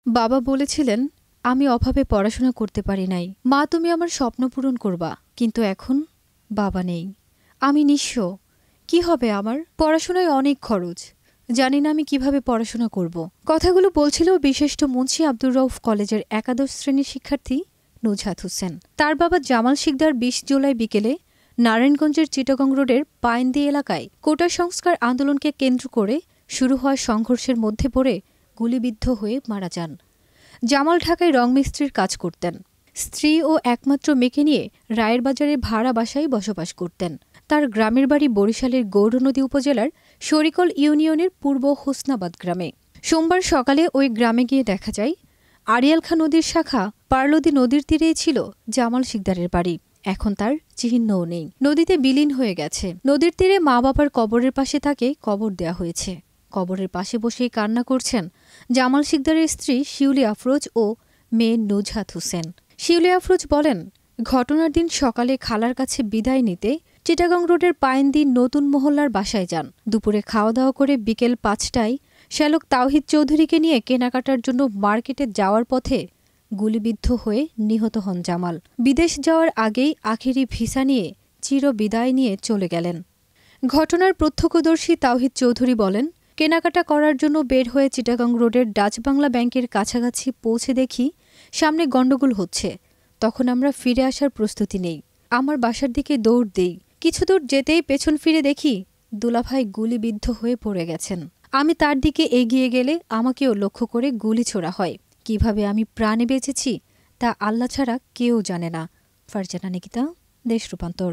বাবা বলেছিলেন আমি অভাবে পড়াশোনা করতে পারি নাই। মা, তুমি আমার স্বপ্ন পূরণ করবা। কিন্তু এখন বাবা নেই, আমি নিঃস্ব। কি হবে আমার? পড়াশোনায় অনেক খরচ, জানি না আমি কিভাবে পড়াশোনা করব। কথাগুলো বলছিল বিশিষ্ট মুন্সি আব্দুর রউফ কলেজের একাদশ শ্রেণীর শিক্ষার্থী নুজহাত হোসেন। তার বাবা জামাল শিকদার ২০ জুলাই বিকেলে নারায়ণগঞ্জের চিটাগং রোডের পাইনদি এলাকায় কোটা সংস্কার আন্দোলনকে কেন্দ্র করে শুরু হওয়া সংঘর্ষের মধ্যে পড়ে গুলিবিদ্ধ হয়ে মারা যান। জামাল ঢাকায় রং মিস্ত্রির কাজ করতেন। স্ত্রী ও একমাত্র মেয়েকে নিয়ে রায়ের বাজারে ভাড়া বাসায় বসবাস করতেন। তার গ্রামের বাড়ি বরিশালের গৌরনদী উপজেলার শরিকল ইউনিয়নের পূর্ব হোসনাবাদ গ্রামে। সোমবার সকালে ওই গ্রামে গিয়ে দেখা যায় আড়িয়াল খাঁ নদীর শাখা পার্লদী নদীর তীরেই ছিল জামাল শিকদারের বাড়ি। এখন তার চিহ্নও নেই, নদীতে বিলীন হয়ে গেছে। নদীর তীরে মা বাবার কবরের পাশে তাকে কবর দেয়া হয়েছে। কবরের পাশে বসেই কান্না করছেন জামাল শিকদারের স্ত্রী শিউলি আফরোজ ও মেয়ে নুজহাত হোসেন। শিউলি আফরোজ বলেন, ঘটনার দিন সকালে খালার কাছে বিদায় নিতে চিটাগং রোডের পাইনদি নতুন মহল্লার বাসায় যান। দুপুরে খাওয়া দাওয়া করে বিকেল ৫টায় শ্যালক তাওহিদ চৌধুরীকে নিয়ে কেনাকাটার জন্য মার্কেটে যাওয়ার পথে গুলিবিদ্ধ হয়ে নিহত হন জামাল। বিদেশ যাওয়ার আগেই আখেরি ভিসা নিয়ে চিরবিদায় নিয়ে চলে গেলেন। ঘটনার প্রত্যক্ষদর্শী তাওহিদ চৌধুরী বলেন, কেনাকাটা করার জন্য বের হয়ে চিটাগং রোডের ডাচ বাংলা ব্যাংকের কাছাকাছি পৌঁছে দেখি সামনে গণ্ডগোল হচ্ছে। তখন আমরা ফিরে আসার প্রস্তুতি নেই। আমার বাসার দিকে দৌড় দেই। কিছু দূর যেতেই পেছন ফিরে দেখি দুলাভাই গুলিবিদ্ধ হয়ে পড়ে গেছেন। আমি তার দিকে এগিয়ে গেলে আমাকেও লক্ষ্য করে গুলি ছোড়া হয়। কিভাবে আমি প্রাণে বেঁচেছি তা আল্লাহ ছাড়া কেউ জানে না। ফারজানা নিকিতা, দেশ রূপান্তর।